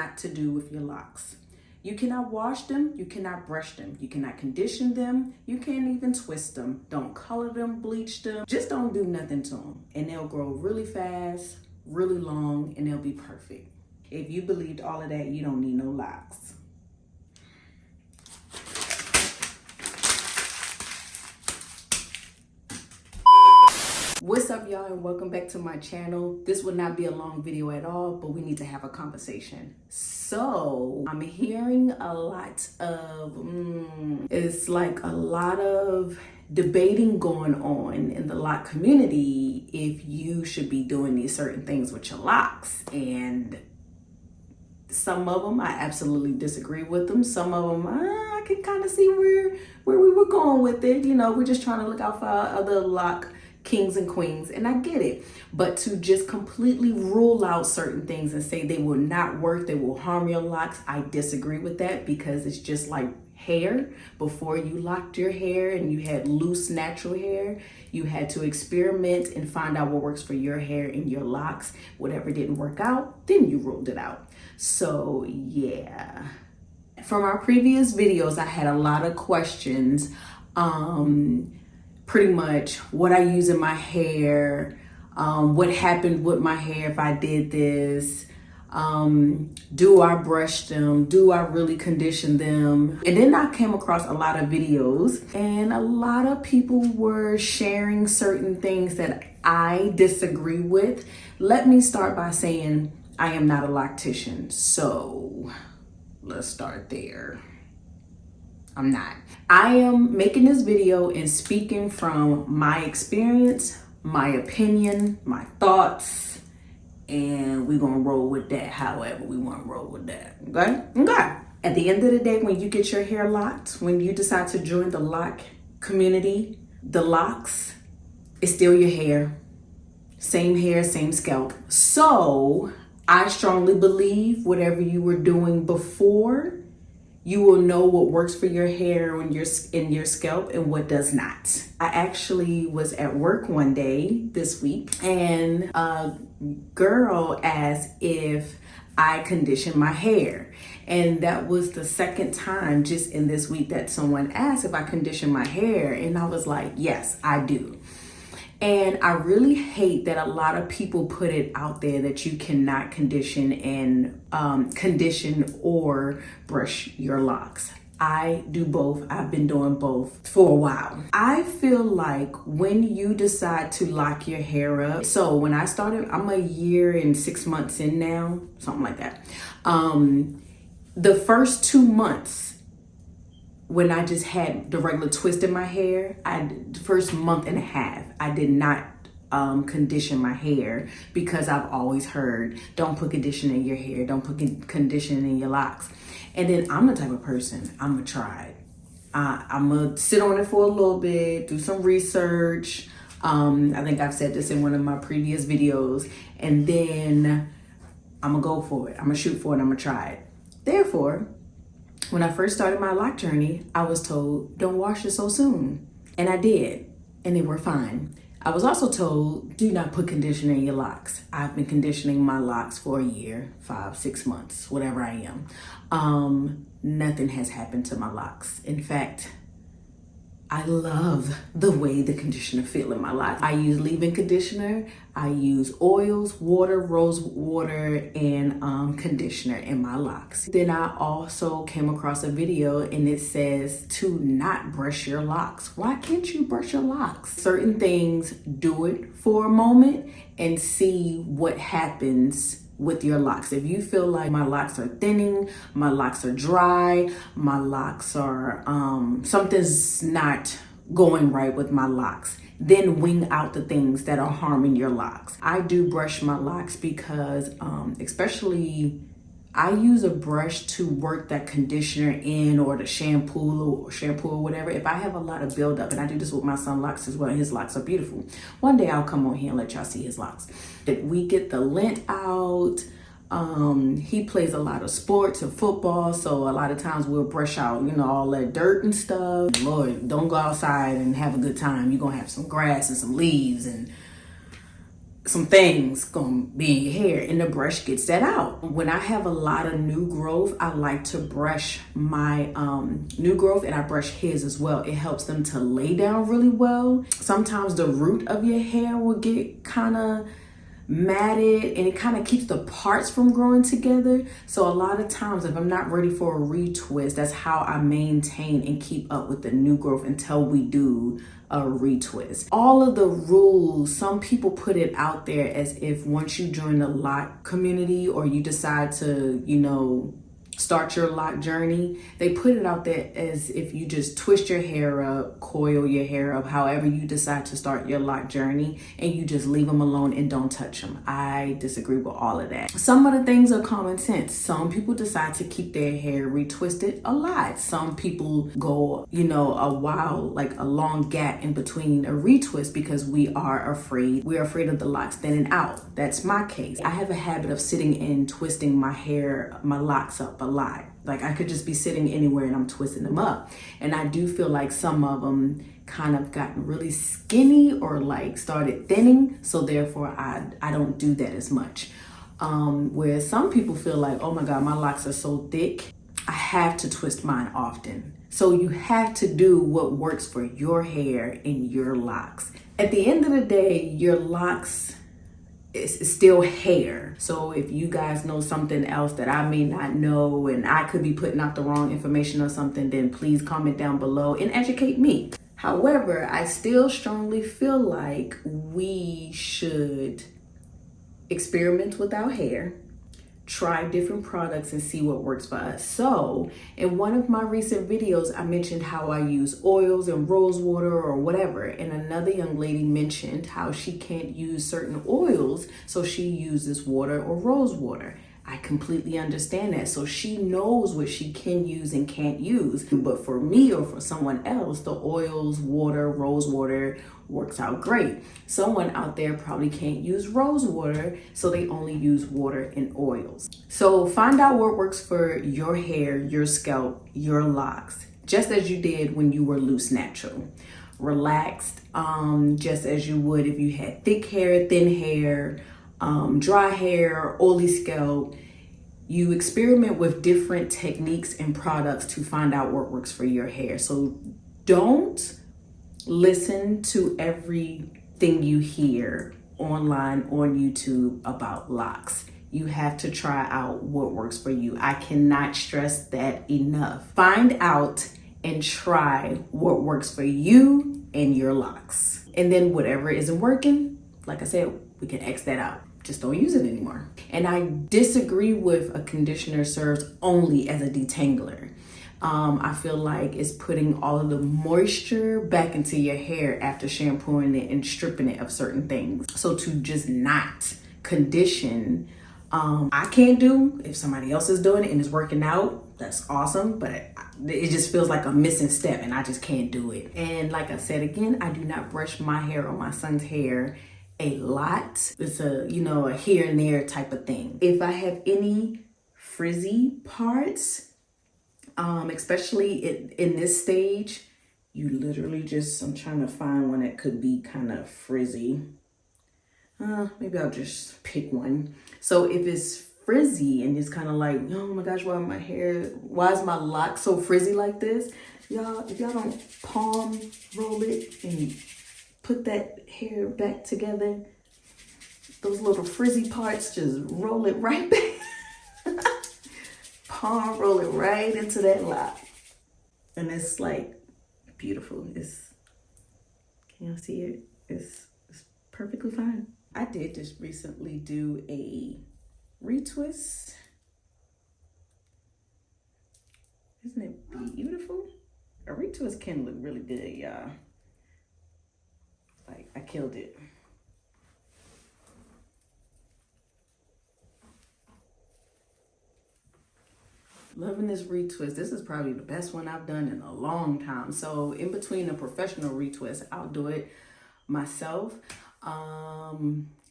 not to do with your locks. You cannot wash them, you cannot brush them, you cannot condition them, you can't even twist them. Don't color them, bleach them, just don't do nothing to them. And they'll grow really fast, really long, and they'll be perfect. If you believed all of that, you don't need no locks. What's up, y'all, and welcome back to my channel. This would not be a long video at all, but we need to have a conversation. So I'm hearing a lot of it's like a lot of debating going on in the lock community if you should be doing these certain things with your locks. And some of them I absolutely disagree with them. Some of them I can kind of see where we were going with it. You know, we're just trying to look out for our other lock kings and queens, and I get it. But to just completely rule out certain things and say they will not work, they will harm your locks, I disagree with that, because it's just like hair. Before you locked your hair and you had loose natural hair, you had to experiment and find out what works for your hair and your locks. Whatever didn't work out, then you ruled it out. So yeah, from our previous videos I had a lot of questions, pretty much what I use in my hair, what happened with my hair if I did this, do I brush them, do I really condition them? And then I came across a lot of videos, and a lot of people were sharing certain things that I disagree with. Let me start by saying I am not a loctician, so let's start there. I'm not. I am making this video and speaking from my experience, my opinion, my thoughts, and we're gonna roll with that however we want to roll with that. Okay? At the end of the day, when you get your hair locked, when you decide to join the lock community, the locks is still your hair. Same scalp. So I strongly believe whatever you were doing before, you will know what works for your hair and in your scalp and what does not. I actually was at work one day this week, and a girl asked if I condition my hair. And that was the second time just in this week that someone asked if I condition my hair. And I was like, yes, I do. And I really hate that a lot of people put it out there that you cannot condition or brush your locks. I do both. I've been doing both for a while. I feel like when you decide to lock your hair up, so when I started, I'm a year and 6 months in now, something like that. The first 2 months, when I just had the regular twist in my hair, the first month and a half, I did not condition my hair, because I've always heard, don't put conditioner in your hair, don't put conditioner in your locks. And then I'm the type of person, I'm gonna try it. I'm gonna sit on it for a little bit, do some research. I think I've said this in one of my previous videos, and then I'm gonna go for it. I'm gonna shoot for it, I'm gonna try it. Therefore, when I first started my lock journey, I was told, don't wash it so soon. And I did, and they were fine. I was also told, do not put conditioner in your locks. I've been conditioning my locks for a year, 5, 6 months, whatever I am. Nothing has happened to my locks. In fact, I love the way the conditioner feel in my locks. I use leave-in conditioner, I use oils, water, rose water, and conditioner in my locks. Then I also came across a video and it says to not brush your locks. Why can't you brush your locks? Certain things, do it for a moment and see what happens with your locks. If you feel like my locks are thinning, my locks are dry, my locks are, something's not going right with my locks, then wing out the things that are harming your locks. I do brush my locks because, especially, I use a brush to work that conditioner in, or the shampoo or whatever. If I have a lot of buildup, and I do this with my son's locks as well, and his locks are beautiful. One day I'll come on here and let y'all see his locks. If we get the lint out, he plays a lot of sports and football, so a lot of times we'll brush out, all that dirt and stuff. Lord, don't go outside and have a good time. You're gonna have some grass and some leaves and some things gonna be in your hair, and the brush gets that out. When I have a lot of new growth, I like to brush my new growth, and I brush his as well. It helps them to lay down really well. Sometimes the root of your hair will get kind of matted, and it kind of keeps the parts from growing together. So a lot of times, if I'm not ready for a retwist, that's how I maintain and keep up with the new growth until we do a retwist. All of the rules, some people put it out there as if once you join the lock community or you decide to, you know, start your lock journey, they put it out there as if you just twist your hair up, coil your hair up, however you decide to start your lock journey, and you just leave them alone and don't touch them. I disagree with all of that. Some of the things are common sense. Some people decide to keep their hair retwisted a lot. Some people go, you know, a while, like a long gap in between a retwist because we are afraid. We're afraid of the locks thinning out. That's my case. I have a habit of sitting and twisting my hair, my locks up a lot. Like I could just be sitting anywhere and I'm twisting them up. And I do feel like some of them kind of gotten really skinny or like started thinning. So therefore I don't do that as much. Where some people feel like, oh my God, my locks are so thick, I have to twist mine often. So you have to do what works for your hair and your locks. At the end of the day, your locks, it's still hair. So if you guys know something else that I may not know and I could be putting out the wrong information or something, then please comment down below and educate me. However, I still strongly feel like we should experiment with our hair, try different products and see what works for us. So in one of my recent videos, I mentioned how I use oils and rose water or whatever. And another young lady mentioned how she can't use certain oils, so she uses water or rose water. I completely understand that. So she knows what she can use and can't use. But for me or for someone else, the oils, water, rose water works out great. Someone out there probably can't use rose water, so they only use water and oils. So find out what works for your hair, your scalp, your locks, just as you did when you were loose natural. Relaxed, just as you would if you had thick hair, thin hair, dry hair, oily scalp. You experiment with different techniques and products to find out what works for your hair. So don't listen to everything you hear online on YouTube about locks. You have to try out what works for you. I cannot stress that enough. Find out and try what works for you and your locks. And then whatever isn't working, like I said, we can X that out. Just don't use it anymore. And I disagree with a conditioner serves only as a detangler. I feel like it's putting all of the moisture back into your hair after shampooing it and stripping it of certain things. So to just not condition, I can't do. If somebody else is doing it and it's working out, that's awesome, but it just feels like a missing step and I just can't do it. And like I said again, I do not brush my hair or my son's hair a lot. It's a, you know, a here and there type of thing. If I have any frizzy parts, especially in this stage, you literally just, I'm trying to find one that could be kind of frizzy. Maybe I'll just pick one. So if it's frizzy and it's kind of like, oh my gosh, why is my lock so frizzy like this? Y'all, if y'all don't palm roll it and put that hair back together, those little frizzy parts, just roll it right back. Palm roll it right into that lock. And it's like beautiful. Can y'all see it? It's perfectly fine. I did just recently do a retwist. Isn't it beautiful? A retwist can look really good, y'all. Like, I killed it. Loving this retwist. This is probably the best one I've done in a long time. So in between a professional retwist, I'll do it myself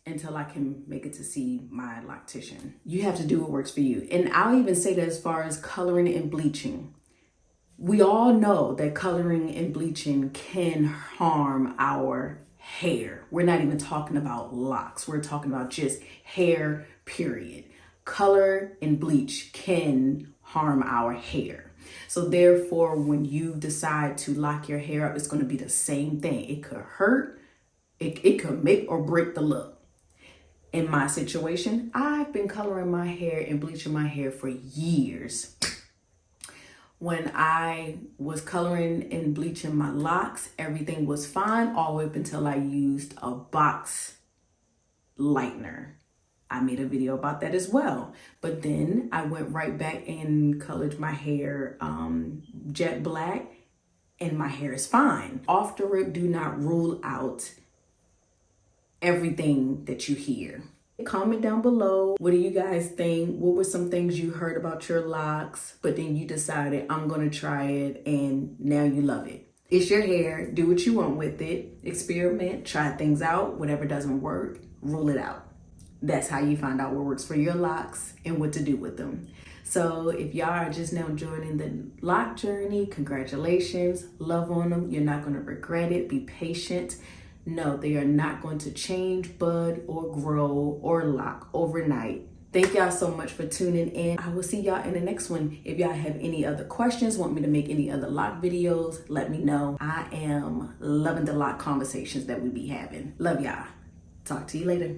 until I can make it to see my loctician. You have to do what works for you. And I'll even say that as far as coloring and bleaching. We all know that coloring and bleaching can harm our hair. We're not even talking about locks. We're talking about just hair, period. Color and bleach can harm our hair. So therefore, when you decide to lock your hair up, it's going to be the same thing. It could hurt. It could make or break the look. In my situation, I've been coloring my hair and bleaching my hair for years. When I was coloring and bleaching my locks, everything was fine all the way up until I used a box lightener. I made a video about that as well. But then I went right back and colored my hair jet black, and my hair is fine. Off the rip, do not rule out everything that you hear. Comment down below. What do you guys think? What were some things you heard about your locks, but then you decided I'm gonna try it and now you love it? It's your hair. Do what you want with it. Experiment, try things out. Whatever doesn't work, rule it out. That's how you find out what works for your locks and what to do with them. So if y'all are just now joining the lock journey, congratulations. Love on them. You're not gonna regret it. Be patient. No, they are not going to change, bud, or grow, or lock overnight. Thank y'all so much for tuning in. I will see y'all in the next one. If y'all have any other questions, want me to make any other lock videos, let me know. I am loving the lock conversations that we be having. Love y'all. Talk to you later.